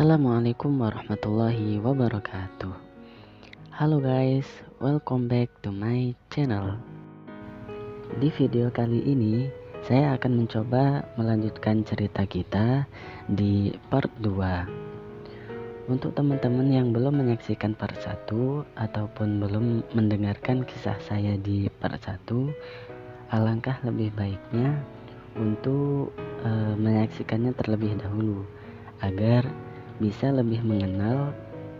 Assalamualaikum warahmatullahi wabarakatuh. Halo guys, welcome back to my channel. Di video kali ini saya akan mencoba melanjutkan cerita kita di part 2. Untuk teman-teman yang belum menyaksikan part 1 ataupun belum mendengarkan kisah saya di part 1, alangkah lebih baiknya untuk menyaksikannya terlebih dahulu agar bisa lebih mengenal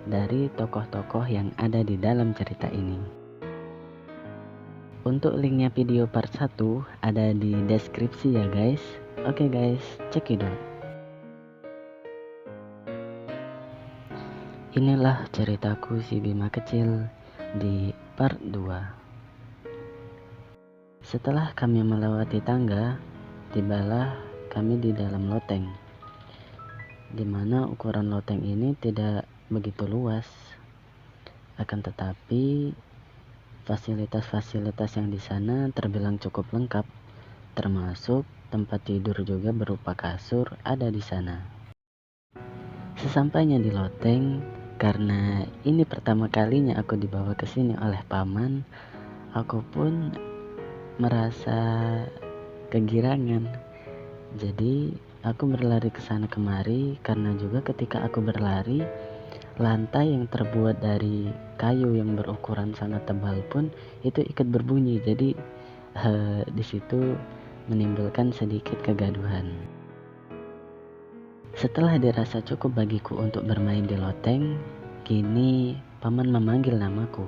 dari tokoh-tokoh yang ada di dalam cerita ini. Untuk linknya video part 1 ada di deskripsi ya guys. Oke guys, check it out. Inilah ceritaku si Bima kecil di part 2. Setelah kami melewati tangga, tibalah kami di dalam loteng, dimana ukuran loteng ini tidak begitu luas. Akan tetapi fasilitas-fasilitas yang di sana terbilang cukup lengkap, termasuk tempat tidur juga berupa kasur ada di sana. Sesampainya di loteng, karena ini pertama kalinya aku dibawa ke sini oleh paman, aku pun merasa kegirangan. Jadi aku berlari ke sana kemari, karena juga ketika aku berlari, lantai yang terbuat dari kayu yang berukuran sangat tebal pun itu ikut berbunyi. Jadi di situ menimbulkan sedikit kegaduhan. Setelah dirasa cukup bagiku untuk bermain di loteng, kini paman memanggil namaku.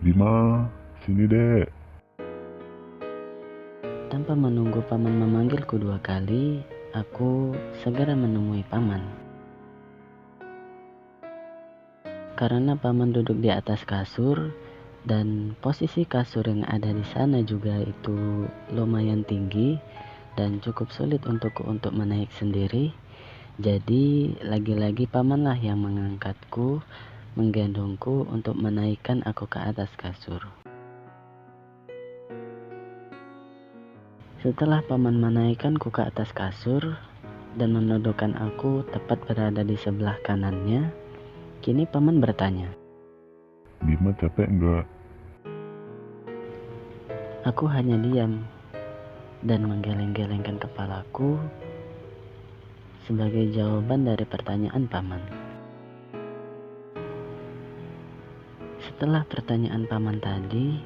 Bima, sini dek. Tanpa menunggu paman memanggilku 2 kali, aku segera menemui paman. Karena paman duduk di atas kasur dan posisi kasur yang ada di sana juga itu lumayan tinggi dan cukup sulit untuk menaik sendiri. Jadi lagi-lagi pamanlah yang mengangkatku, menggendongku untuk menaikkan aku ke atas kasur. Setelah paman menaikkanku ke atas kasur dan menundukkan aku tepat berada di sebelah kanannya, kini paman bertanya. Bima capek enggak? Aku hanya diam dan menggeleng-gelengkan kepalaku sebagai jawaban dari pertanyaan paman. Setelah pertanyaan paman tadi,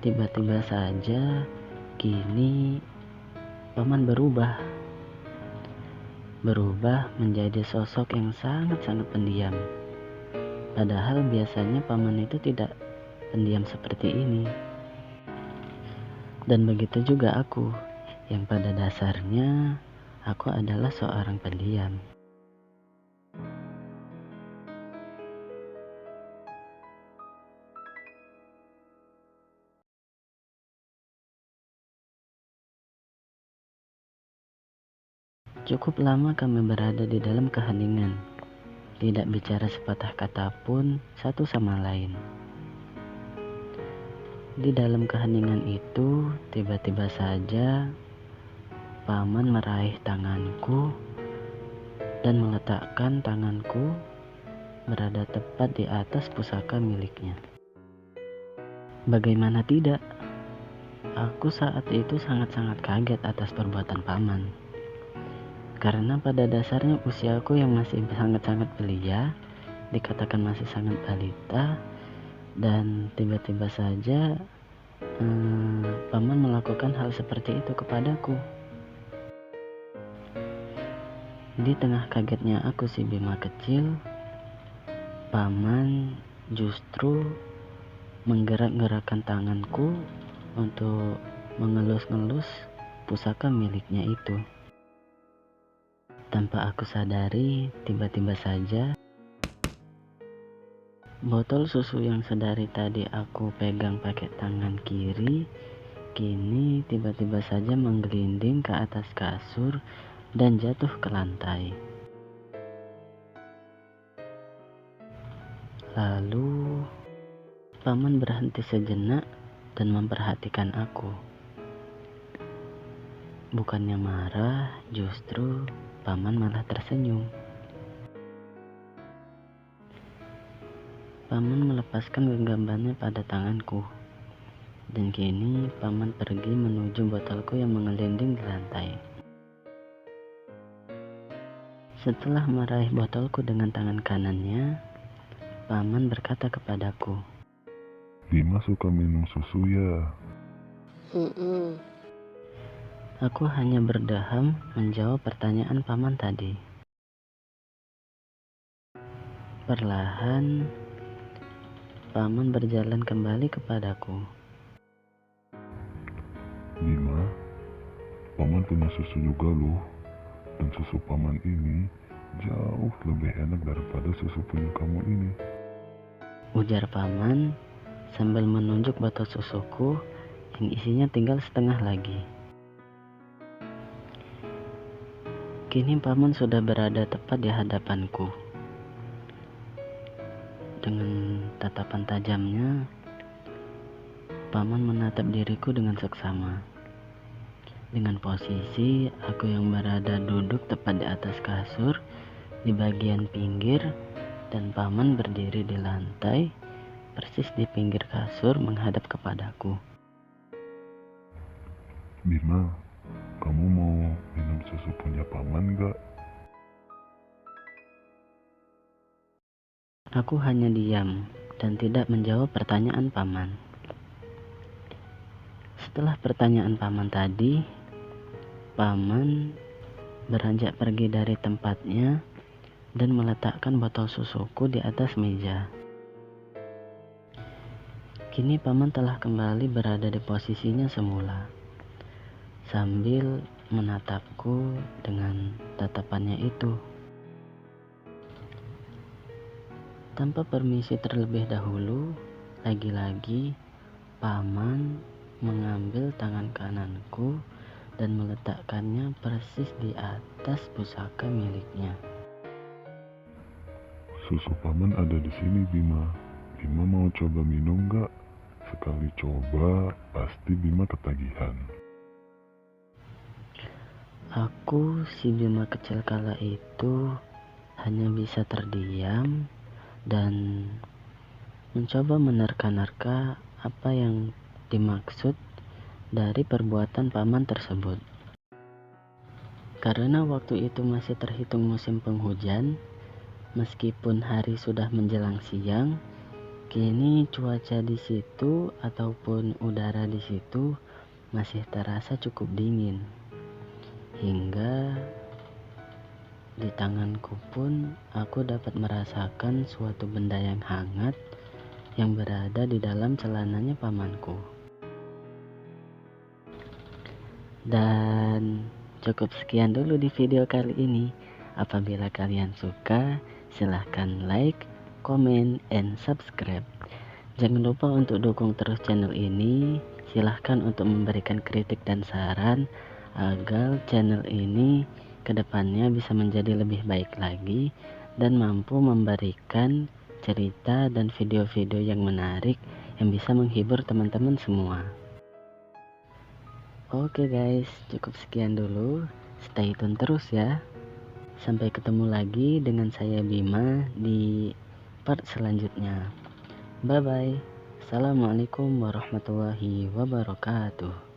tiba-tiba saja kini paman berubah menjadi sosok yang sangat-sangat pendiam. Padahal biasanya paman itu tidak pendiam seperti ini. Dan begitu juga aku, yang pada dasarnya aku adalah seorang pendiam. Cukup lama kami berada di dalam keheningan, tidak bicara sepatah kata pun satu sama lain. Di dalam keheningan itu, tiba-tiba saja paman meraih tanganku dan meletakkan tanganku berada tepat di atas pusaka miliknya. Bagaimana tidak? Aku saat itu sangat-sangat kaget atas perbuatan paman. Karena pada dasarnya usiaku yang masih sangat-sangat belia, dikatakan masih sangat balita, dan tiba-tiba saja paman melakukan hal seperti itu kepadaku. Di tengah kagetnya aku si Bima kecil, paman justru menggerak-gerakkan tanganku untuk mengelus-ngelus pusaka miliknya itu. Tanpa aku sadari, tiba-tiba saja botol susu yang sedari tadi aku pegang pakai tangan kiri, kini tiba-tiba saja menggelinding ke atas kasur dan jatuh ke lantai. Lalu paman berhenti sejenak dan memperhatikan aku. Bukannya marah, justru paman malah tersenyum. Paman melepaskan genggamannya pada tanganku, dan kini paman pergi menuju botolku yang menggelinding di lantai. Setelah meraih botolku dengan tangan kanannya, paman berkata kepadaku, Bima suka minum susu ya? Aku hanya berdeham menjawab pertanyaan paman tadi. Perlahan, paman berjalan kembali kepadaku. Bima, paman punya susu juga loh. Dan susu paman ini jauh lebih enak daripada susu punya kamu ini. Ujar paman sambil menunjuk botol susuku yang isinya tinggal setengah lagi. Kini paman sudah berada tepat di hadapanku. Dengan tatapan tajamnya, paman menatap diriku dengan seksama. Dengan posisi aku yang berada duduk tepat di atas kasur di bagian pinggir, dan paman berdiri di lantai persis di pinggir kasur menghadap kepadaku. Bima, kamu mau minum susu punya paman gak? Aku hanya diam dan tidak menjawab pertanyaan paman. Setelah pertanyaan paman tadi, paman beranjak pergi dari tempatnya dan meletakkan botol susuku di atas meja. Kini paman telah kembali berada di posisinya semula, sambil menatapku dengan tatapannya itu. Tanpa permisi terlebih dahulu, lagi-lagi paman mengambil tangan kananku dan meletakkannya persis di atas pusaka miliknya. Susu paman ada di sini, Bima. Bima mau coba minum gak? Sekali coba, pasti Bima ketagihan. Aku, si Bima kecil kala itu, hanya bisa terdiam dan mencoba menerka-nerka apa yang dimaksud dari perbuatan paman tersebut. Karena waktu itu masih terhitung musim penghujan, meskipun hari sudah menjelang siang, kini cuaca di situ ataupun udara di situ masih terasa cukup dingin. Hingga di tanganku pun aku dapat merasakan suatu benda yang hangat yang berada di dalam celananya pamanku. Dan cukup sekian dulu di video kali ini. Apabila kalian suka, silahkan like, comment, and subscribe. Jangan lupa untuk dukung terus channel ini. Silahkan untuk memberikan kritik dan saran agar channel ini kedepannya bisa menjadi lebih baik lagi dan mampu memberikan cerita dan video-video yang menarik yang bisa menghibur teman-teman semua. Oke guys, cukup sekian dulu. Stay tune terus ya. Sampai ketemu lagi dengan saya Bima di part selanjutnya. Bye bye. Assalamualaikum warahmatullahi wabarakatuh.